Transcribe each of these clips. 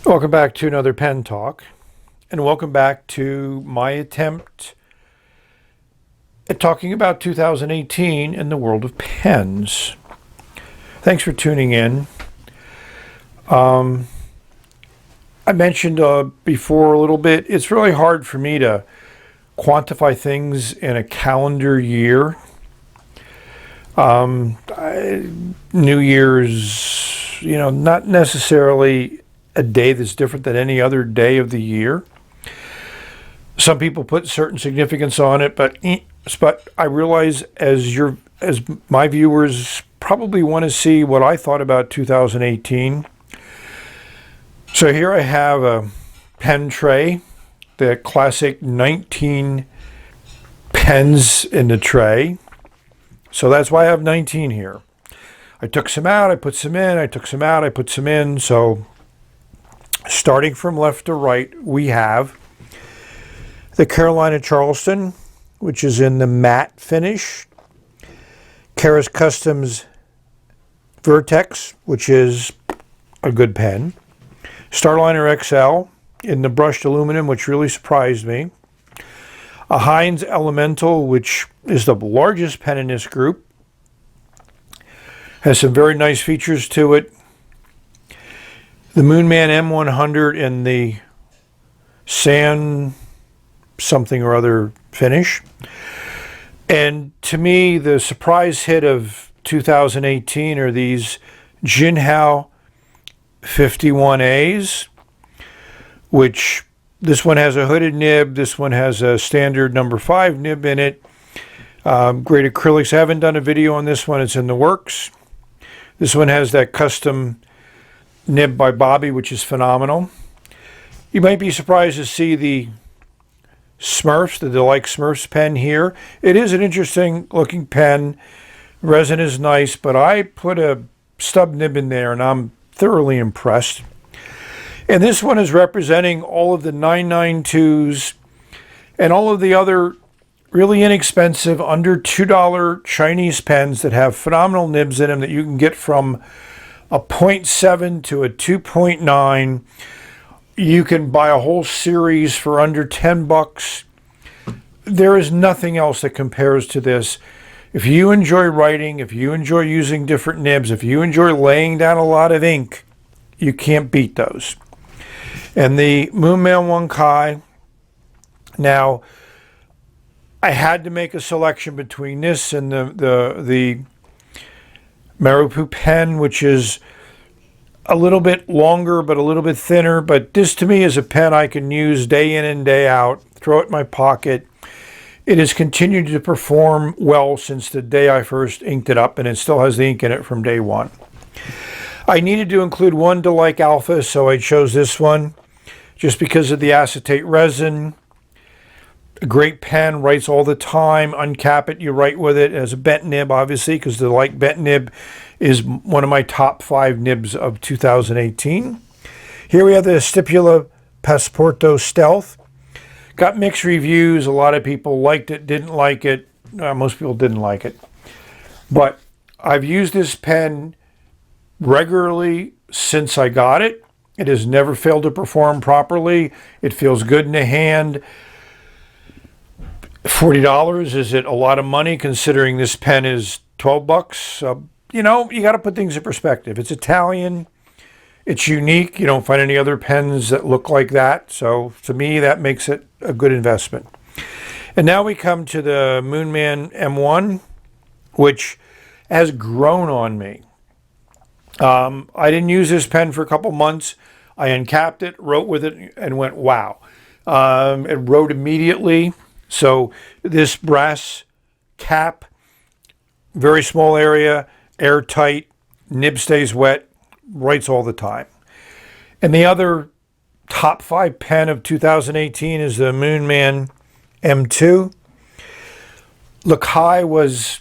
Welcome back to another pen talk, and welcome back to my attempt at talking about 2018 in the world of pens. Thanks for tuning in. I mentioned before a little bit, it's really hard for me to quantify things in a calendar year. New Year's, not necessarily a day that's different than any other day of the year. Some people put certain significance on it, but I realize as my viewers probably want to see what I thought about 2018. So here I have a pen tray, the classic 19 pens in the tray. So that's why I have 19 here. I took some out, I put some in, I took some out, I put some in. So starting from left to right, we have the Carolina Charleston, which is in the matte finish. Hinze Custom's Vertex, which is a good pen. Starliner XL in the brushed aluminum, which really surprised me. A Hinze Elementar, which is the largest pen in this group. Has some very nice features to it. The Moonman M100 in the sand something or other finish. And to me, the surprise hit of 2018 are these Jinhao 51As, which this one has a hooded nib, this one has a standard number 5 nib in it. Great acrylics. I haven't done a video on this one, it's in the works. This one has that custom nib by Mabie, which is phenomenal. You might be surprised to see the Smurfs, the Like Smurfs pen here. It is an interesting looking pen. Resin is nice, but I put a stub nib in there and I'm thoroughly impressed. And this one is representing all of the 992s and all of the other really inexpensive, under $2 Chinese pens that have phenomenal nibs in them that you can get from a 0.7 to a 2.9. You can buy a whole series for under $10. There is nothing else that compares to this. If you enjoy writing, if you enjoy using different nibs, if you enjoy laying down a lot of ink, you can't beat those. And the Moonman Wancai. Now, I had to make a selection between this and the Marupu pen, which is a little bit longer but a little bit thinner. But this to me is a pen I can use day in and day out, throw it in my pocket. It has continued to perform well since the day I first inked it up, and it still has the ink in it from day one. I needed to include one Like Alpha, so I chose this one just because of the acetate resin. A great pen, writes all the time. Uncap it, you write with it. It has a bent nib, obviously, because the Like bent nib is one of my top 5 nibs of 2018. Here we have the Stipula Passaporto Stealth. Got mixed reviews. A lot of people liked it, didn't like it. Most people didn't like it. But I've used this pen regularly since I got it. It has never failed to perform properly. It feels good in the hand. $40, is it a lot of money considering this pen is $12? You got to put things in perspective. It's Italian. It's unique. You don't find any other pens that look like that. So to me, that makes it a good investment. And now we come to the Moonman M1, which has grown on me. I didn't use this pen for a couple months. I uncapped it, wrote with it, and went, wow. It wrote immediately. So this brass cap, very small area, airtight, nib stays wet, writes all the time. And the other top 5 pen of 2018 is the Moonman M2. Lakai was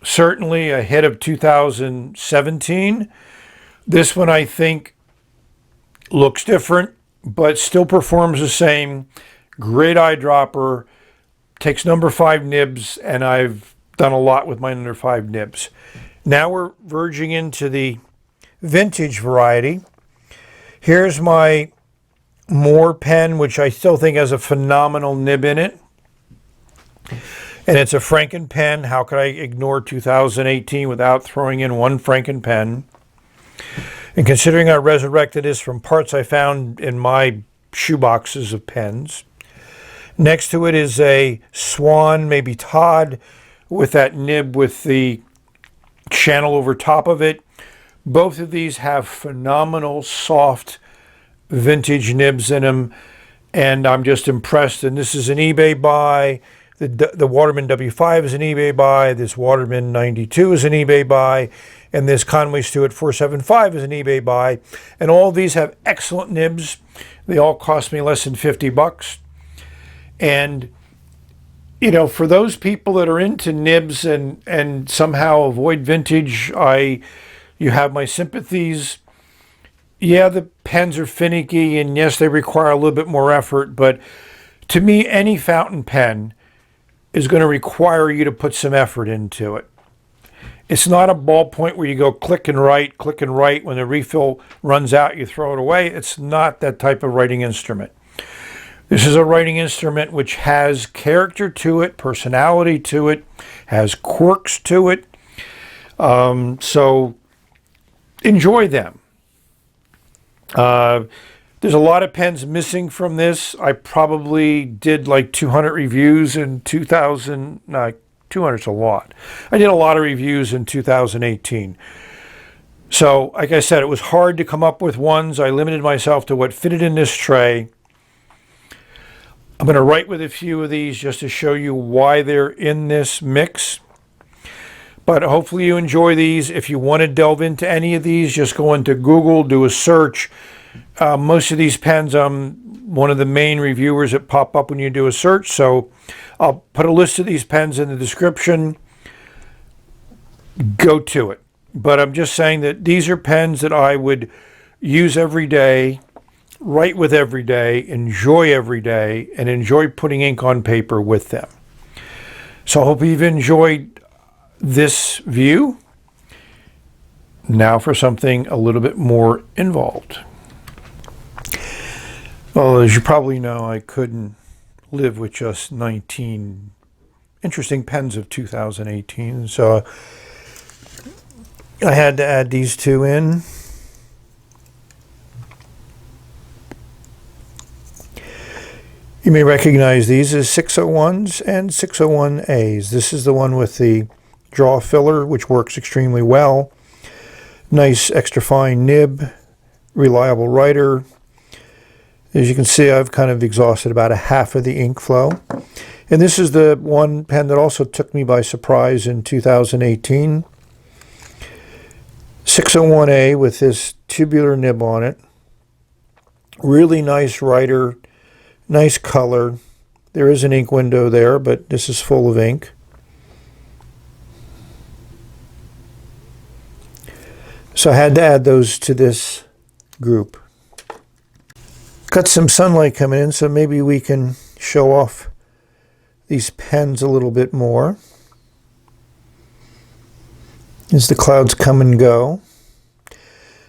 certainly a hit of 2017. This one, I think, looks different, but still performs the same. Great eyedropper, takes number 5 nibs, and I've done a lot with my number 5 nibs. Now we're verging into the vintage variety. Here's my More pen, which I still think has a phenomenal nib in it. And it's a Franken pen. How could I ignore 2018 without throwing in one Franken pen? And considering I resurrected this from parts I found in my shoeboxes of pens. Next to it is a Swan, maybe Todd, with that nib with the channel over top of it. Both of these have phenomenal soft vintage nibs in them, and I'm just impressed. And this is an eBay buy. The Waterman W5 is an eBay buy. This Waterman 92 is an eBay buy. And this Conway Stewart 475 is an eBay buy. And all these have excellent nibs. They all cost me less than 50 bucks. And, you know, for those people that are into nibs and somehow avoid vintage, you have my sympathies. Yeah, the pens are finicky, and yes, they require a little bit more effort. But to me, any fountain pen is going to require you to put some effort into it. It's not a ballpoint where you go click and write. When the refill runs out, you throw it away. It's not that type of writing instrument. This is a writing instrument which has character to it, personality to it, has quirks to it. So enjoy them. There's a lot of pens missing from this. I probably did like 200 reviews in 2000. No, 200's a lot. I did a lot of reviews in 2018. So, like I said, it was hard to come up with ones. I limited myself to what fitted in this tray. I'm going to write with a few of these just to show you why they're in this mix. But hopefully you enjoy these. If you want to delve into any of these, just go into Google, do a search. Most of these pens, I'm one of the main reviewers that pop up when you do a search. So I'll put a list of these pens in the description. Go to it. But I'm just saying that these are pens that I would use every day, write with every day, enjoy every day, and enjoy putting ink on paper with them. So I hope you've enjoyed this view. Now for something a little bit more involved. Well, as you probably know, I couldn't live with just 19 interesting pens of 2018, so I had to add these two in. You may recognize these as 601s and 601As. This is the one with the draw filler, which works extremely well. Nice extra fine nib, reliable writer. As you can see, I've kind of exhausted about a half of the ink flow. And this is the one pen that also took me by surprise in 2018. 601A with this tubular nib on it. Really nice writer, nice color. There is an ink window there, but this is full of ink. So I had to add those to this group. Got some sunlight coming in, so maybe we can show off these pens a little bit more as the clouds come and go.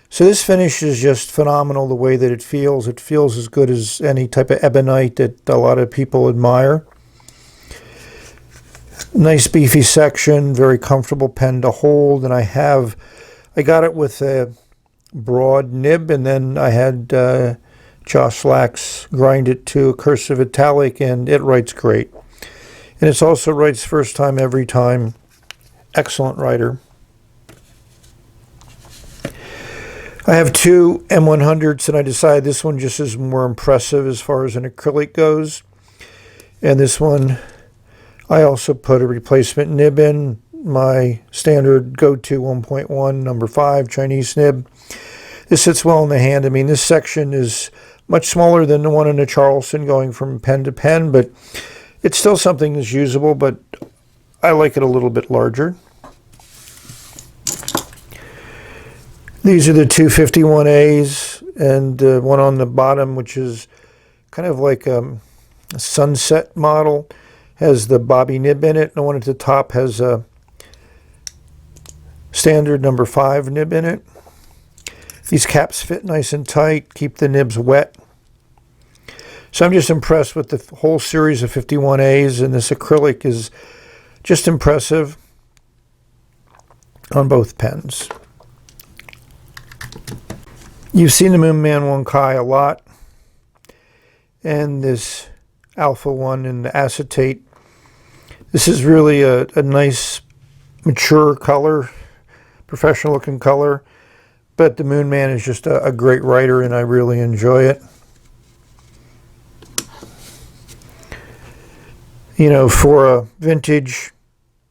So this finish is just phenomenal the way that it feels. It feels as good as any type of ebonite that a lot of people admire. Nice beefy section, very comfortable pen to hold, and I got it with a broad nib, and then I had Josh Lax grind it to a cursive italic, and it writes great. And it also writes first time every time. Excellent writer. I have two M100s, and I decided this one just is more impressive as far as an acrylic goes. And this one, I also put a replacement nib in, my standard go-to 1.1 number 5 Chinese nib. This sits well in the hand. I mean, this section is much smaller than the one in the Charleston going from pen to pen, but it's still something that's usable, but I like it a little bit larger. These are the 251As, and one on the bottom, which is kind of like a sunset model, has the Mabie nib in it, and the one at the top has a standard number 5 nib in it. These caps fit nice and tight, keep the nibs wet. So I'm just impressed with the whole series of 51As, and this acrylic is just impressive on both pens. You've seen the Moonman Wancai a lot, and this alpha one in the acetate. This is really a nice mature color, professional looking color, but the Moonman is just a great writer and I really enjoy it. You know, for a vintage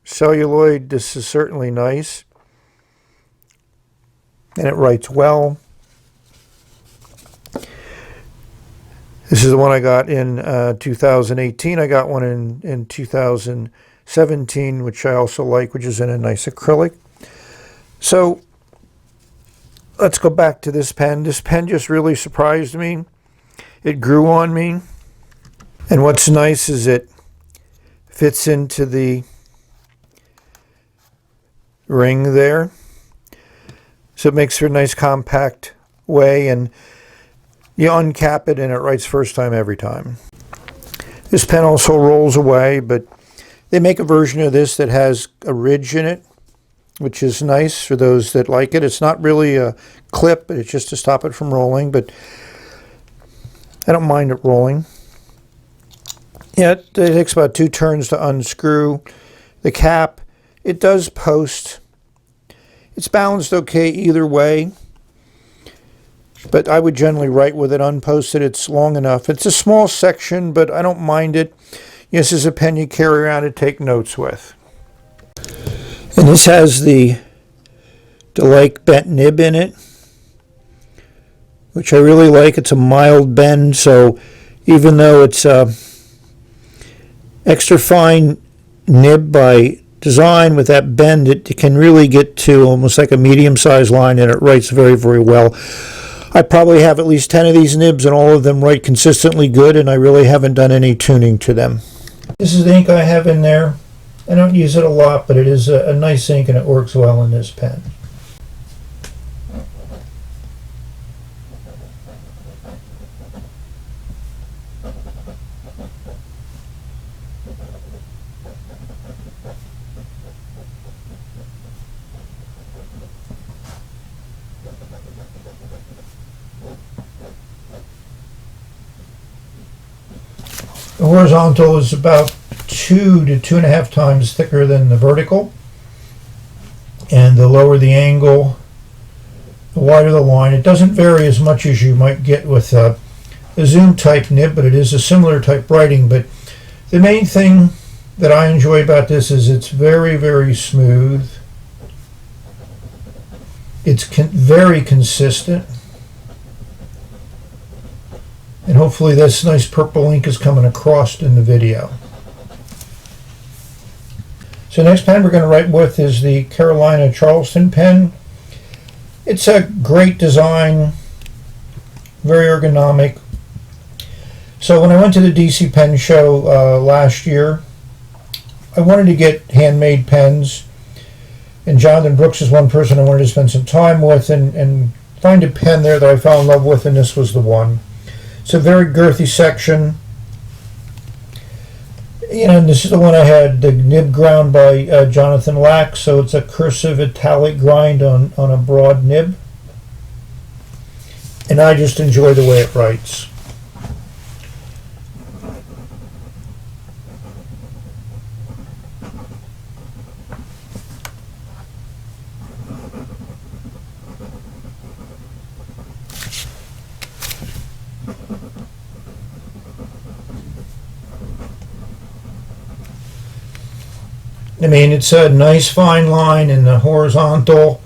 celluloid, this is certainly nice, and it writes well. This is the one I got in 2018. I got one in 2017, which I also like, which is in a nice acrylic. So let's go back to this pen. This pen just really surprised me. It grew on me. And what's nice is it fits into the ring there. So it makes for a nice compact way, and you uncap it and it writes first time every time. This pen also rolls away, but they make a version of this that has a ridge in it, which is nice for those that like it. It's not really a clip, but it's just to stop it from rolling, but I don't mind it rolling. Yeah, it takes about 2 turns to unscrew the cap. It does post. It's balanced okay either way, but I would generally write with it unposted. It's long enough. It's a small section, but I don't mind it. This is a pen you carry around and take notes with. And this has the like bent nib in it, which I really like. It's a mild bend, so even though it's extra fine nib by design with that bend, it can really get to almost like a medium-sized line, and it writes very, very well. I probably have at least 10 of these nibs, and all of them write consistently good, and I really haven't done any tuning to them. This is the ink I have in there. I don't use it a lot, but it is a nice ink, and it works well in this pen. The horizontal is about 2 to 2.5 times thicker than the vertical, and the lower the angle, the wider the line. It doesn't vary as much as you might get with a zoom type nib, but it is a similar type writing. But the main thing that I enjoy about this is it's very, very smooth. It's very consistent. And hopefully this nice purple ink is coming across in the video. So next pen we're going to write with is the Carolina Charleston pen. It's a great design, very ergonomic. So when I went to the DC Pen Show last year, I wanted to get handmade pens, and Jonathan Brooks is one person I wanted to spend some time with and find a pen there that I fell in love with, and this was the one. It's a very girthy section. And this is the one I had the nib ground by Jonathan Lack, so it's a cursive italic grind on a broad nib. And I just enjoy the way it writes. I mean, it's a nice fine line in the horizontal,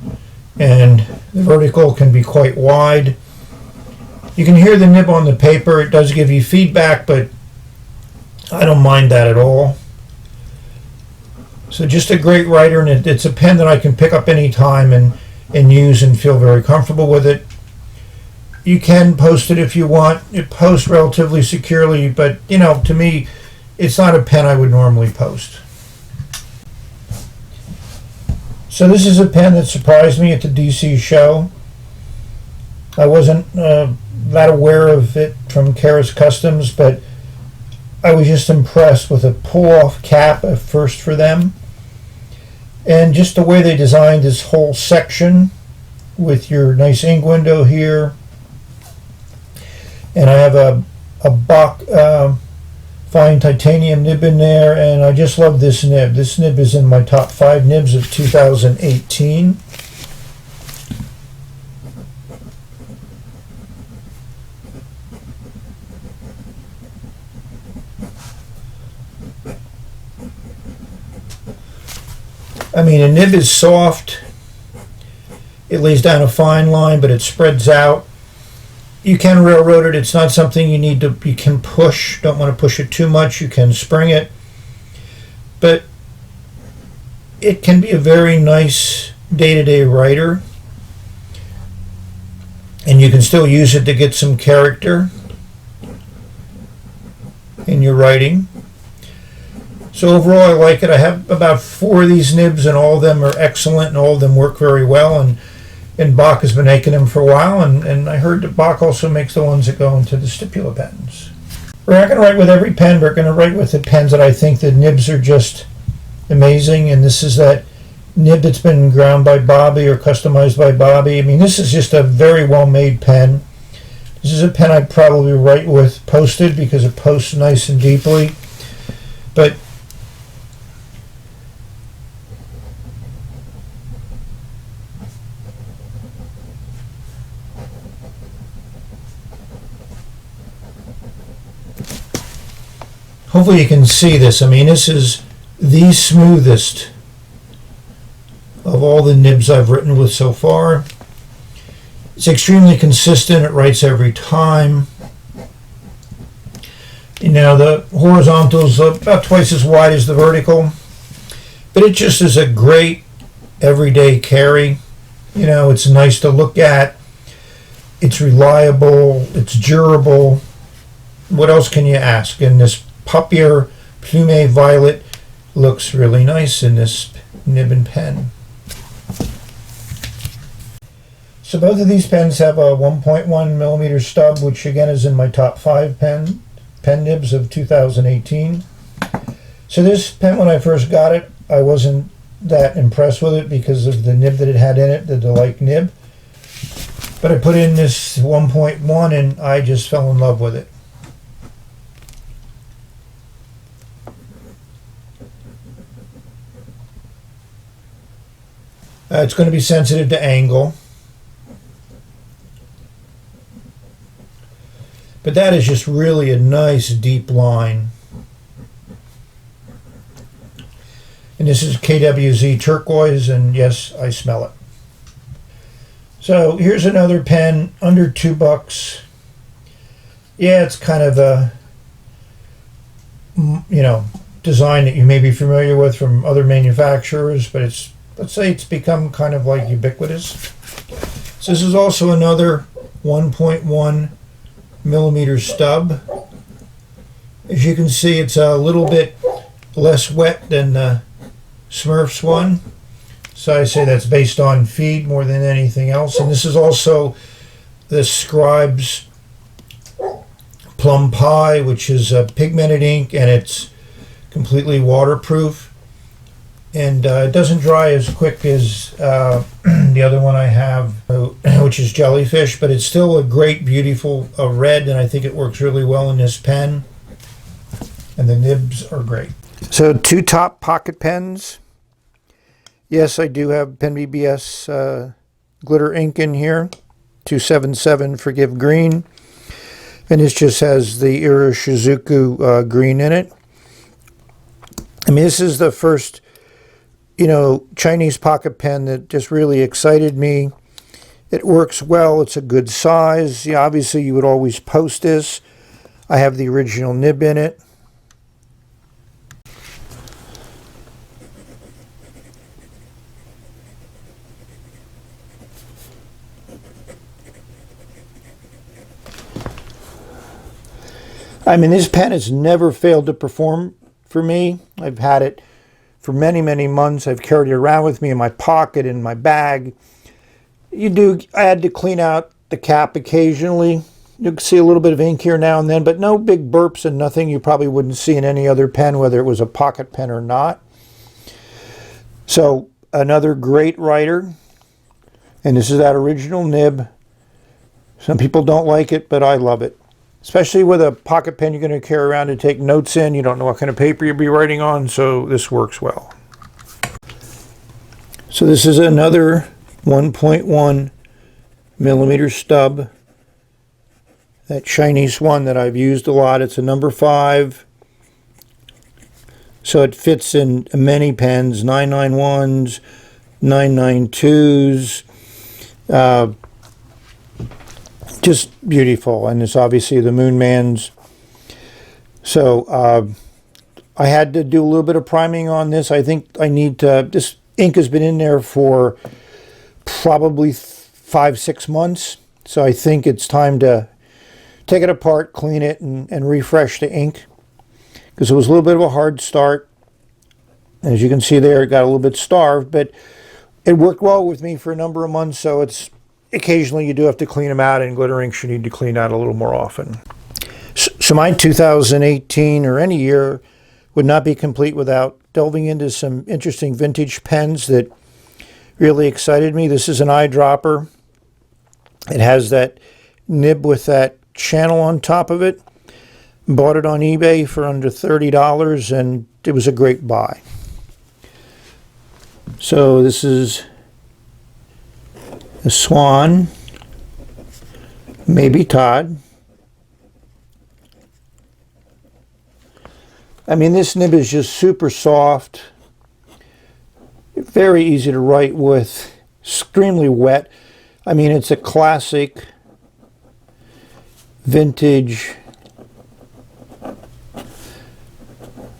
and the vertical can be quite wide. You can hear the nib on the paper. It does give you feedback, but I don't mind that at all. So just a great writer, and it's a pen that I can pick up anytime and use and feel very comfortable with it. You can post it if you want. It posts relatively securely, but you know, to me, it's not a pen I would normally post. So this is a pen that surprised me at the DC show. I wasn't that aware of it from Hinze Customs, but I was just impressed with a pull-off cap at first for them. And just the way they designed this whole section with your nice ink window here. And I have a Bach fine titanium nib in there, and I just love this nib. This nib is in my top 5 nibs of 2018. I mean, a nib is soft. It lays down a fine line, but it spreads out. You can railroad it. It's not something you can push. Don't want to push it too much. You can spring it. But it can be a very nice day-to-day writer. And you can still use it to get some character in your writing. So overall, I like it. I have about 4 of these nibs, and all of them are excellent, and all of them work very well. And Bach has been making them for a while, and I heard that Bach also makes the ones that go into the Stipula pens. We're not going to write with every pen. We're going to write with the pens that I think the nibs are just amazing. And this is that nib that's been ground by Mabie or customized by Mabie. I mean, this is just a very well-made pen. This is a pen I'd probably write with posted because it posts nice and deeply. But hopefully you can see this. I mean, this is the smoothest of all the nibs I've written with so far. It's extremely consistent. It writes every time. You know, the horizontal's about twice as wide as the vertical, but it just is a great everyday carry. You know, it's nice to look at. It's reliable. It's durable. What else can you ask? And this Papier Plume Violet looks really nice in this nib and pen. So both of these pens have a 1.1 millimeter stub, which again is in my top 5 pen nibs of 2018. So this pen, when I first got it, I wasn't that impressed with it because of the nib that it had in it, the Delight nib. But I put in this 1.1 and I just fell in love with it. It's going to be sensitive to angle. But that is just really a nice deep line. And this is KWZ turquoise, and yes, I smell it. So here's another pen under $2. Yeah, it's kind of a, you know, design that you may be familiar with from other manufacturers, but it's, let's say it's become kind of like ubiquitous. So this is also another 1.1 millimeter stub. As you can see, it's a little bit less wet than the Smurfs one. So I say that's based on feed more than anything else. And this is also the Scribes Plum Pie, which is a pigmented ink, and it's completely waterproof. And it doesn't dry as quick as the other one I have, which is Jellyfish, but it's still a great, beautiful red, and I think it works really well in this pen. And the nibs are great. So 2 top pocket pens. Yes, I do have PENBBS glitter ink in here, 277 Forgive Green. And this just has the Iroshizuku green in it. I mean, this is the first, you know, Chinese pocket pen that just really excited me. It works well. It's a good size. Yeah, obviously, you would always post this. I have the original nib in it. I mean, this pen has never failed to perform for me. I've had it for many, many months. I've carried it around with me in my pocket, in my bag. I had to clean out the cap occasionally. You can see a little bit of ink here now and then, but no big burps and nothing you probably wouldn't see in any other pen, whether it was a pocket pen or not. So another great writer, and this is that original nib. Some people don't like it, but I love it. Especially with a pocket pen you're going to carry around to take notes in. You don't know what kind of paper you'll be writing on, so this works well. So this is another 1.1 millimeter stub. That Chinese one that I've used a lot. It's a number 5. So it fits in many pens, 991s, 992s. Just beautiful. And it's obviously the Moonman's. So I had to do a little bit of priming on this. I think I need to, this ink has been in there for probably 5-6 months. So I think it's time to take it apart, clean it, and refresh the ink. Because it was a little bit of a hard start. As you can see there, it got a little bit starved, but it worked well with me for a number of months, so it's occasionally you do have to clean them out, and glitter inks you need to clean out a little more often. So my 2018, or any year, would not be complete without delving into some interesting vintage pens that really excited me. This is an eyedropper. It has that nib with that channel on top of it. Bought it on eBay for under $30, and it was a great buy. So this is a Swan, maybe Todd. I mean, this nib is just super soft, very easy to write with, extremely wet. I mean, it's a classic vintage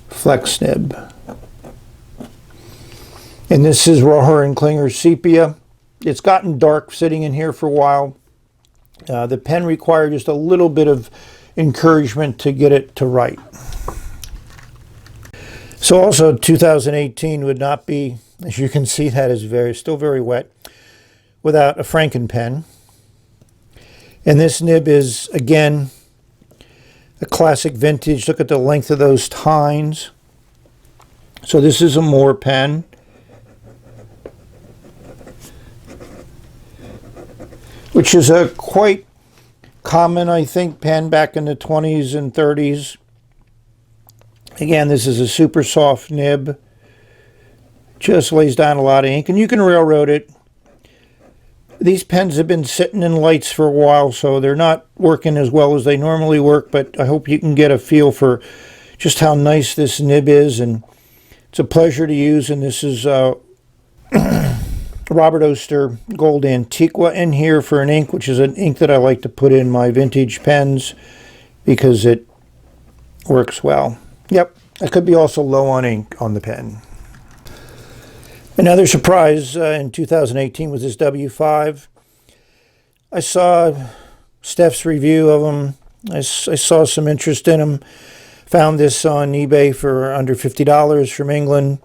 flex nib. And this is Roher & Klinger Sepia. It's gotten dark sitting in here for a while. The pen required just a little bit of encouragement to get it to write. So also 2018 would not be, as you can see, that is still very wet, without a Franken pen. And this nib is, again, a classic vintage. Look at the length of those tines. So this is a Moore pen. Which is a quite common, I think, pen back in the 20s and 30s. Again, this is a super soft nib. Just lays down a lot of ink, and you can railroad it. These pens have been sitting in lights for a while, so they're not working as well as they normally work, but I hope you can get a feel for just how nice this nib is, and it's a pleasure to use. And this is Robert Oster Gold Antiqua in here for an ink, which is an ink that I like to put in my vintage pens because it works well. Yep, I could be also low on ink on the pen. Another surprise in 2018 was this W5. I saw Steph's review of them. I saw some interest in them. Found this on eBay for under $50 from England.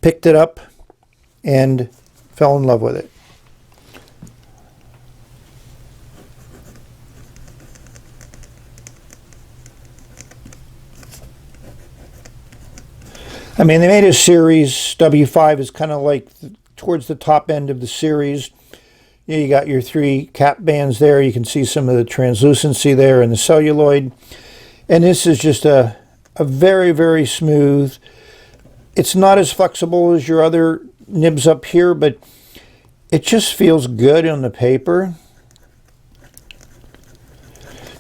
Picked it up and fell in love with it. I mean, they made a series. W5 is kind of like towards the top end of the series. You got your 3 cap bands there. You can see some of the translucency there in the celluloid. And this is just a very, very smooth. It's not as flexible as your other nibs up here, but it just feels good on the paper.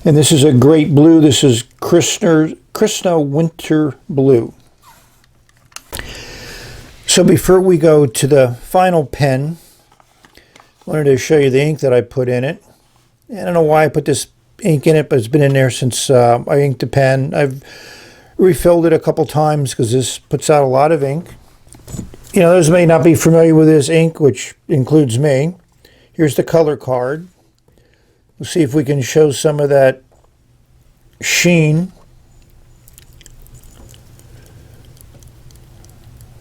And this is a great blue. This is Krishna Winter Blue. So before we go to the final pen, I wanted to show you the ink that I put in it. I don't know why I put this ink in it, but it's been in there since I inked the pen. I've refilled it a couple times because this puts out a lot of ink. You know, those may not be familiar with this ink, which includes me. Here's the color card. We'll see if we can show some of that sheen.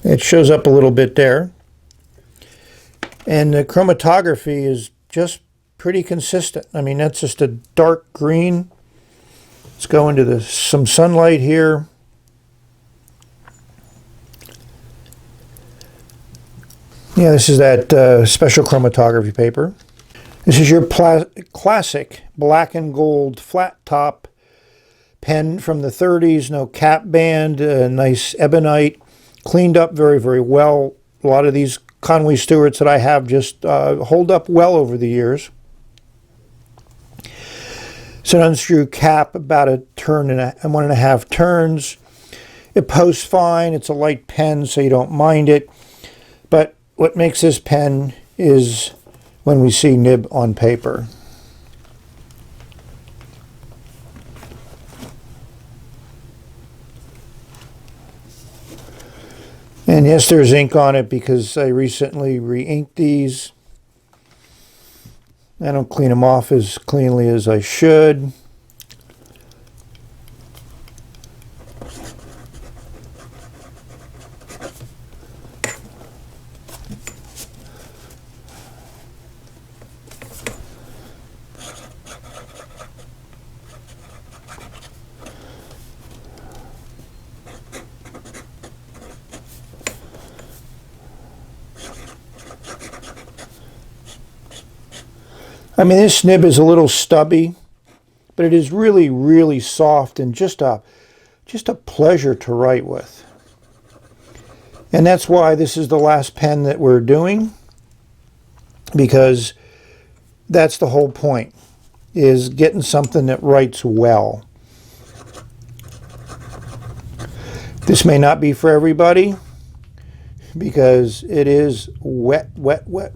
It shows up a little bit there. And the chromatography is just pretty consistent. I mean, that's just a dark green. Let's go into some sunlight here. Yeah, this is that special chromatography paper. This is your classic black and gold flat top pen from the 30s. No cap band, nice ebonite, cleaned up very, very well. A lot of these Conway Stewarts that I have just hold up well over the years. It's an unscrew cap, about a turn and 1.5 turns. It posts fine. It's a light pen, so you don't mind it. But what makes this pen is when we see nib on paper. And yes, there's ink on it because I recently re-inked these. I don't clean them off as cleanly as I should. I mean, this nib is a little stubby, but it is really, really soft and just a pleasure to write with. And that's why this is the last pen that we're doing, because that's the whole point, is getting something that writes well. This may not be for everybody, because it is wet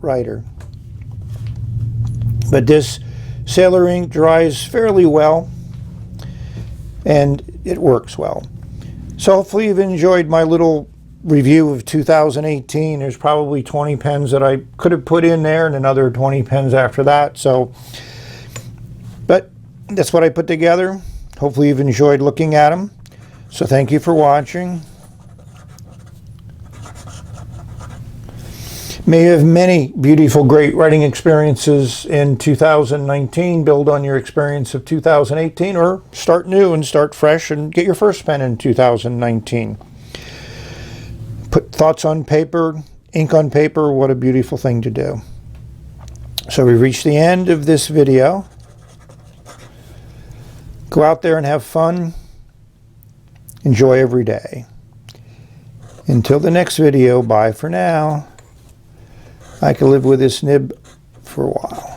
writer. But this Sailor ink dries fairly well, and it works well. So hopefully you've enjoyed my little review of 2018. There's probably 20 pens that I could have put in there and another 20 pens after that. But that's what I put together. Hopefully you've enjoyed looking at them. So thank you for watching. May you have many beautiful, great writing experiences in 2019. Build on your experience of 2018, or start new and start fresh and get your first pen in 2019. Put thoughts on paper, ink on paper. What a beautiful thing to do. So we've reached the end of this video. Go out there and have fun. Enjoy every day. Until the next video, bye for now. I could live with this nib for a while.